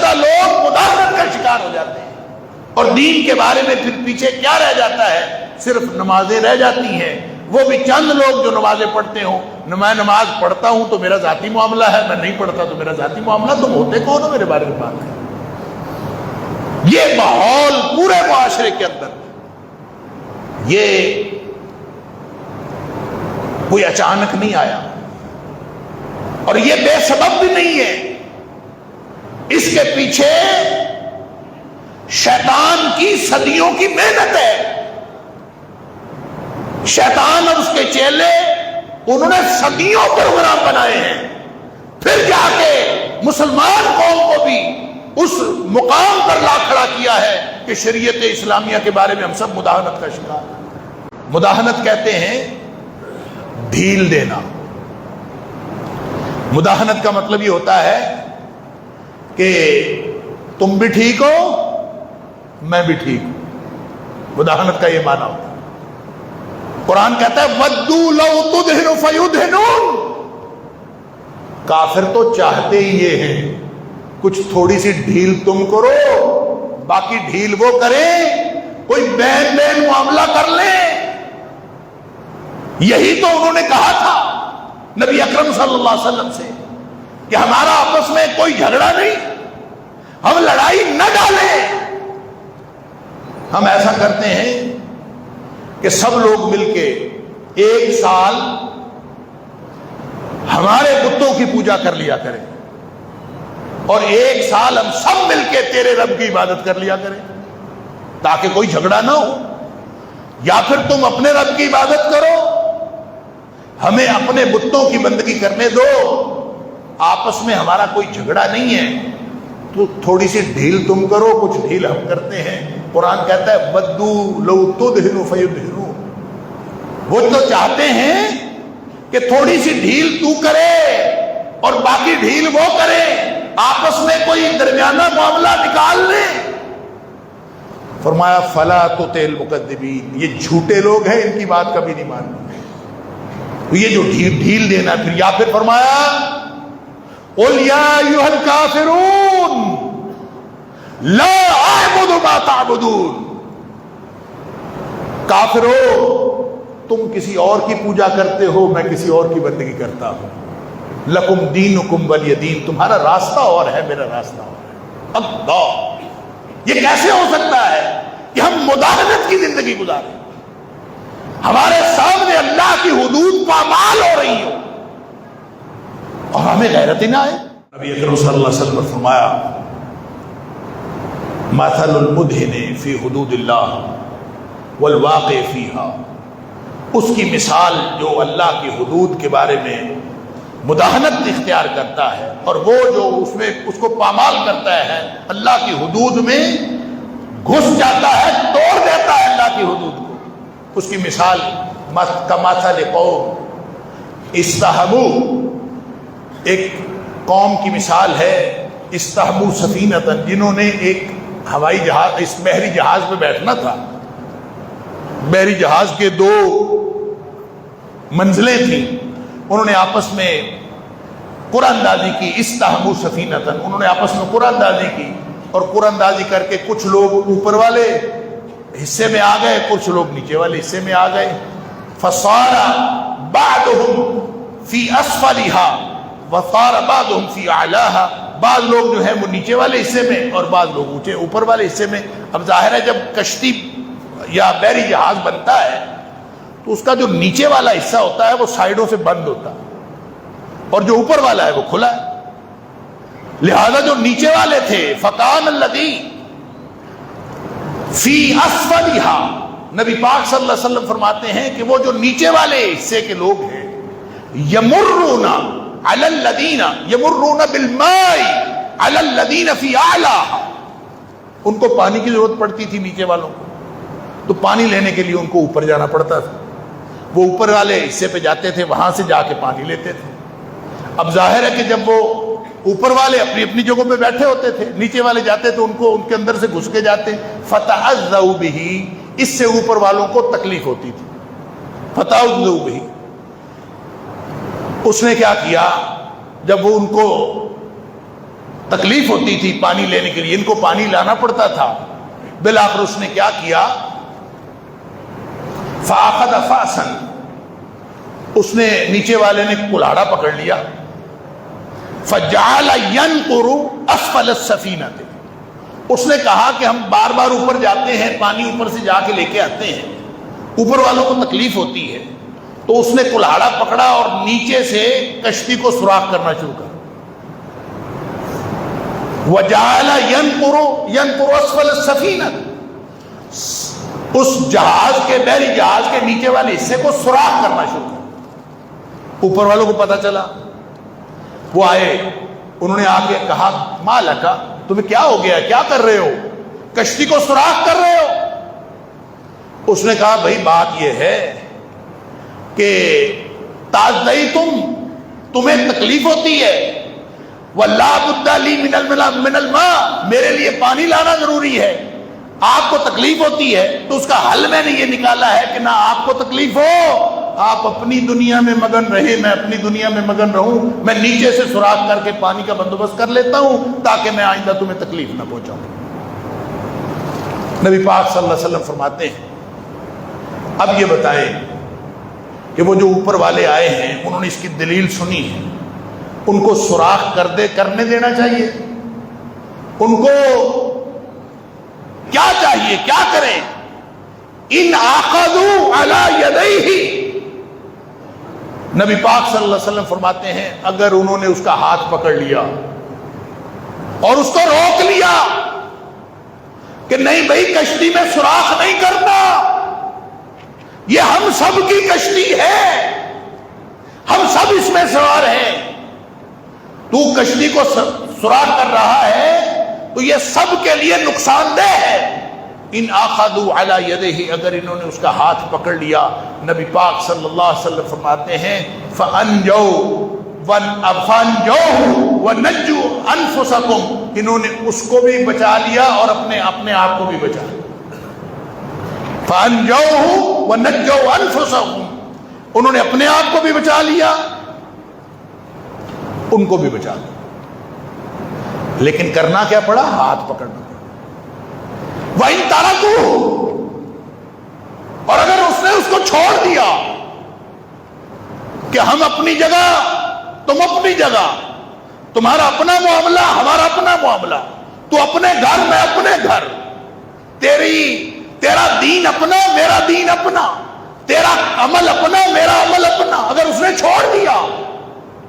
زیادہ لوگ مداہنت کا شکار ہو جاتے ہیں، اور دین کے بارے میں پھر پیچھے کیا رہ جاتا ہے؟ صرف نمازیں رہ جاتی ہیں، وہ بھی چند لوگ جو نمازیں پڑھتے ہوں۔ میں نماز پڑھتا ہوں تو میرا ذاتی معاملہ ہے، میں نہیں پڑھتا تو میرا ذاتی معاملہ، تم ہوتے کون ہو میرے بارے میں بات ہے؟ یہ ماحول پورے معاشرے کے اندر، یہ کوئی اچانک نہیں آیا، اور یہ بے سبب بھی نہیں ہے، اس کے پیچھے شیطان کی صدیوں کی محنت ہے۔ شیطان اور اس کے چیلے، انہوں نے صدیوں پروگرام بنائے ہیں، پھر جا کے مسلمان قوم کو بھی اس مقام پر لا کھڑا کیا ہے کہ شریعت اسلامیہ کے بارے میں ہم سب مداہنت کا شکار ہیں۔ مداہنت کہتے ہیں ڈھیل دینا۔ مداہنت کا مطلب یہ ہوتا ہے کہ تم بھی ٹھیک ہو، میں بھی ٹھیک ہوں۔ مداہنت کا یہ معنی ہوتا ہے۔ قرآن کہتا ہے وَدُّوا لَوْ تُدْهِنُ فَيُدْهِنُونَ۔ کافر تو چاہتے ہی یہ ہیں کچھ تھوڑی سی ڈھیل تم کرو، باقی ڈھیل وہ کریں، کوئی بین بین معاملہ کر لیں۔ یہی تو انہوں نے کہا تھا نبی اکرم صلی اللہ علیہ وسلم سے کہ ہمارا آپس میں کوئی جھگڑا نہیں، ہم لڑائی نہ ڈالیں۔ ہم ایسا کرتے ہیں کہ سب لوگ مل کے ایک سال ہمارے بتوں کی پوجا کر لیا کریں، اور ایک سال ہم سب مل کے تیرے رب کی عبادت کر لیا کریں، تاکہ کوئی جھگڑا نہ ہو۔ یا پھر تم اپنے رب کی عبادت کرو، ہمیں اپنے بتوں کی بندگی کرنے دو، آپس میں ہمارا کوئی جھگڑا نہیں ہے، تو تھوڑی سی ڈھیل تم کرو، کچھ ڈھیل ہم کرتے ہیں۔ قرآن کہتا ہے وَدُّوا لَوْ تُدْهِنُ فَيُدْهِنُونَ۔ وہ تو چاہتے ہیں کہ تھوڑی سی ڈھیل تو کرے اور باقی ڈھیل وہ کرے، آپس میں کوئی درمیانہ معاملہ نکال لیں۔ فرمایا فَلَا تُطِعِ الْمُكَذِّبِينَ۔ یہ جھوٹے لوگ ہیں، ان کی بات کبھی نہیں ماننی۔ یہ جو ڈھیل دینا، پھر فرمایا قُلْ يَا أَيُّهَا الْكَافِرُونَ لَا أَعْبُدُ مَا تَعْبُدُونَ۔ کافرو، تم کسی اور کی پوجا کرتے ہو، میں کسی اور کی بندگی کرتا ہوں۔ لَكُمْ دِينُكُمْ وَلِيَ دِينِ۔ تمہارا راستہ اور ہے، میرا راستہ اور ہے۔ اللہ، یہ کیسے ہو سکتا ہے کہ ہم مداہنت کی زندگی گزاریں، ہمارے سامنے اللہ کی حدود پامال ہو رہی ہو اور ہمیں غیرت ہی نہ آئے؟ نبی اکرم صلی اللہ علیہ وسلم نے فرمایا مثل المدہن فی حدود اللہ والواقع فیہا۔ اس کی مثال جو اللہ کی حدود کے بارے میں مداہنت اختیار کرتا ہے، اور وہ جو اس میں اس کو پامال کرتا ہے، اللہ کی حدود میں گھس جاتا ہے، توڑ دیتا ہے اللہ کی حدود کو، اس کی مثال کمثل قوم استحموا، ایک قوم کی مثال ہے استحموا سفینۃ، جنہوں نے ایک ہوائی جہاز، اس بحری جہاز پہ بیٹھنا تھا۔ بحری جہاز کے دو منزلیں تھیں، انہوں نے آپس میں قرآن اندازی کی، استحموا سفینۃ، انہوں نے آپس میں قرآن اندازی کی، اور قرآن اندازی کر کے کچھ لوگ اوپر والے حصے میں آ گئے، کچھ لوگ نیچے والے حصے میں آ گئے۔ فصار بعضهم فی اسفلها وصار بعضهم فی اعلاها، بعض لوگ جو ہیں وہ نیچے والے حصے میں اور بعض لوگ اونچے اوپر والے حصے میں۔ اب ظاہر ہے جب کشتی یا بحری جہاز بنتا ہے تو اس کا جو نیچے والا حصہ ہوتا ہے وہ سائیڈوں سے بند ہوتا ہے، اور جو اوپر والا ہے وہ کھلا ہے۔ لہذا جو نیچے والے تھے فکان الذی فی اسفلها، نبی پاک صلی اللہ علیہ وسلم فرماتے ہیں کہ وہ جو نیچے والے حصے کے لوگ ہیں یمرون علی الذین یمرون بالماء علی الذین فی اعلاها، ان کو پانی کی ضرورت پڑتی تھی نیچے والوں کو، تو پانی لینے کے لیے ان کو اوپر جانا پڑتا تھا، وہ اوپر والے حصے پہ جاتے تھے، وہاں سے جا کے پانی لیتے تھے۔ اب ظاہر ہے کہ جب وہ اوپر والے اپنی اپنی جگہوں پہ بیٹھے ہوتے تھے، نیچے والے جاتے تو ان کو ان کے اندر سے گھس کے جاتے، فتعذوا بہ، اس سے اوپر والوں کو تکلیف ہوتی تھی۔ فتعذوا بہ، اس نے کیا کیا، جب وہ ان کو تکلیف ہوتی تھی پانی لینے کے لیے، ان کو پانی لانا پڑتا تھا۔ بالآخر اس نے کیا کیا، فَأَخَذَ فَأْسًا، اس نے نیچے والے نے کلاڑا پکڑ لیا، فَجَعَلَ يَنْقُرُ أَسْفَلَ السَّفِينَةِ، اس نے کہا کہ ہم بار بار اوپر جاتے ہیں، پانی اوپر سے جا کے لے کے آتے ہیں، اوپر والوں کو تکلیف ہوتی ہے، تو اس نے کلاڑا پکڑا اور نیچے سے کشتی کو سوراخ کرنا شروع کر، وَجَعَلَ يَنْقُرُ أَسْفَلَ السَّفِينَةِ، اس جہاز کے، بحری جہاز کے نیچے والے حصے کو سوراخ کرنا شروع کر۔ اوپر والوں کو پتا چلا، وہ آئے، انہوں نے آ کے کہا مَا لَكَ، تمہیں کیا ہو گیا، کیا کر رہے ہو، کشتی کو سوراخ کر رہے ہو؟ اس نے کہا بھائی بات یہ ہے کہ تمہیں تکلیف ہوتی ہے، وَلَا بُدَّ لِي مِنَ الْمَاءِ، میرے لیے پانی لانا ضروری ہے، آپ کو تکلیف ہوتی ہے، تو اس کا حل میں نے یہ نکالا ہے کہ نہ آپ کو تکلیف ہو، آپ اپنی دنیا میں مگن رہے، میں اپنی دنیا میں مگن رہوں، میں نیچے سے سوراخ کر کے پانی کا بندوبست کر لیتا ہوں تاکہ میں آئندہ تمہیں تکلیف نہ پہنچاؤں۔ نبی پاک صلی اللہ علیہ وسلم فرماتے ہیں اب یہ بتائیں کہ وہ جو اوپر والے آئے ہیں انہوں نے اس کی دلیل سنی ہے، ان کو سوراخ کرنے دینا چاہیے، ان کو کیا چاہیے، کیا کریں؟ ان آخذوا علی یدیہ، نبی پاک صلی اللہ علیہ وسلم فرماتے ہیں اگر انہوں نے اس کا ہاتھ پکڑ لیا اور اس کو روک لیا کہ نہیں بھائی کشتی میں سوراخ نہیں کرنا، یہ ہم سب کی کشتی ہے، ہم سب اس میں سوار ہیں، تو کشتی کو سوراخ کر رہا ہے تو یہ سب کے لیے نقصان دہ ہے۔ ان آخذوا علی یدیہ، اگر انہوں نے اس کا ہاتھ پکڑ لیا، نبی پاک صلی اللہ علیہ وسلم فرماتے ہیں فَأَنْجَوْا وَنَجُّوا أَنفُسَكُمْ، انہوں نے اس کو بھی بچا لیا اور اپنے آپ کو بھی بچا لیا۔ فَأَنْجَوْا وَنَجُّوا أَنفُسَكُمْ، انہوں نے اپنے آپ کو بھی بچا لیا، ان کو بھی بچا لیا، لیکن کرنا کیا پڑا؟ ہاتھ پکڑنا پڑا۔ وَإِن تَرَكُوهُ، اور اگر اس نے اس کو چھوڑ دیا کہ ہم اپنی جگہ تم اپنی جگہ، تمہارا اپنا معاملہ ہمارا اپنا معاملہ، تو اپنے گھر میں اپنے گھر، تیرا دین اپنا میرا دین اپنا، تیرا عمل اپنا میرا عمل اپنا، اگر اس نے چھوڑ دیا،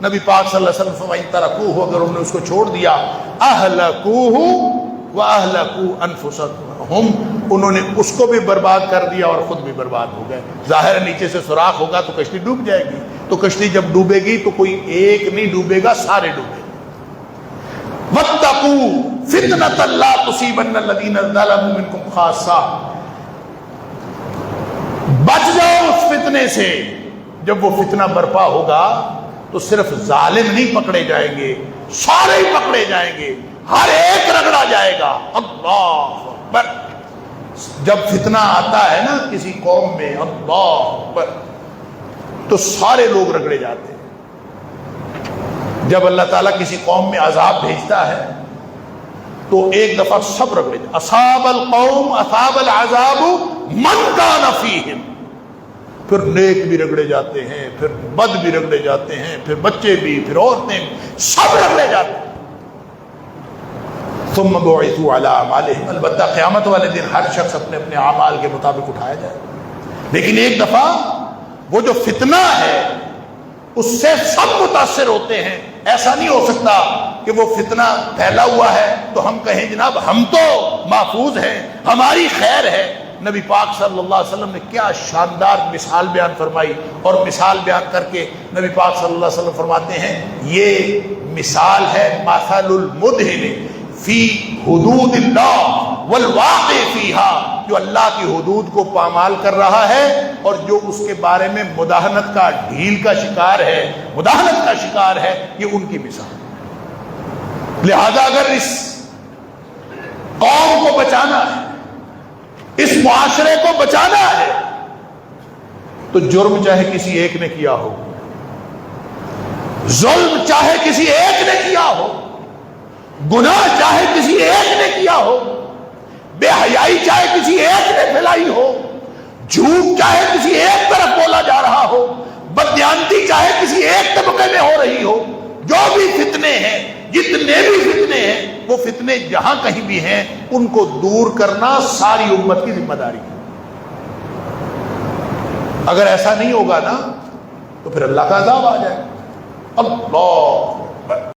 نبی پاک صلی اللہ علیہ وسلم وَإِن تَرَكُوهُ، اگر انہوں نے اس کو چھوڑ دیا، أَهْلَكُوهُ وَأَهْلَكُوا أَنفُسَهُمْ، انہوں نے اس کو بھی برباد کر دیا اور خود بھی برباد ہو گئے۔ ظاہر ہے نیچے سے سوراخ ہوگا تو کشتی ڈوب جائے گی، تو کشتی جب ڈوبے گی تو کوئی ایک نہیں ڈوبے گا، سارے ڈوبے گا۔ وَاتَّقُوا فِتْنَةً لَا تُصِيبَنَّ الَّذِينَ ظَلَمُوا مِنكُمْ خَاصَّةً، بچ جاؤ اس فتنے سے، جب وہ فتنہ برپا ہوگا تو صرف ظالم نہیں پکڑے جائیں گے، سارے ہی پکڑے جائیں گے، ہر ایک رگڑا جائے گا۔ اللہ اکبر، جب فتنہ آتا ہے نا کسی قوم میں، اللہ اکبر، تو سارے لوگ رگڑے جاتے ہیں۔ جب اللہ تعالیٰ کسی قوم میں عذاب بھیجتا ہے تو ایک دفعہ سب رگڑے جاتے، اصاب القوم اصاب العذاب من کان فیہم، پھر نیک بھی رگڑے جاتے ہیں، پھر بد بھی رگڑے جاتے ہیں، پھر بچے بھی، پھر عورتیں بھی، سب رگڑے جاتے ہیں۔ ثم بعثوا علی اعمالہم، البتہ قیامت والے دن ہر شخص اپنے اپنے اعمال کے مطابق اٹھایا جائے، لیکن ایک دفعہ وہ جو فتنہ ہے اس سے سب متاثر ہوتے ہیں۔ ایسا نہیں ہو سکتا کہ وہ فتنہ پھیلا ہوا ہے تو ہم کہیں جناب ہم تو محفوظ ہیں، ہماری خیر ہے۔ نبی پاک صلی اللہ علیہ وسلم نے کیا شاندار مثال بیان فرمائی، اور مثال بیان کر کے نبی پاک صلی اللہ علیہ وسلم فرماتے ہیں یہ مثال ہے مثل المدہن فی حدود اللہ والواقع فیہا، جو اللہ کی حدود کو پامال کر رہا ہے اور جو اس کے بارے میں مداہنت کا، ڈھیل کا شکار ہے، مداہنت کا شکار ہے، یہ ان کی مثال۔ لہذا اگر اس قوم کو بچانا ہے، اس معاشرے کو بچانا ہے، تو جرم چاہے کسی ایک نے کیا ہو، ظلم چاہے کسی ایک نے کیا ہو، گناہ چاہے کسی ایک نے کیا ہو، بے حیائی چاہے کسی ایک نے پھیلائی ہو، جھوٹ چاہے کسی ایک طرف بولا جا رہا ہو، بددیانتی چاہے کسی ایک طبقے میں ہو رہی ہو، جو بھی فتنے ہیں، جتنے بھی فتنے ہیں، وہ فتنے جہاں کہیں بھی ہیں ان کو دور کرنا ساری امت کی ذمہ داری ہے۔ اگر ایسا نہیں ہوگا نا تو پھر اللہ کا عذاب آ جائے۔ اللہ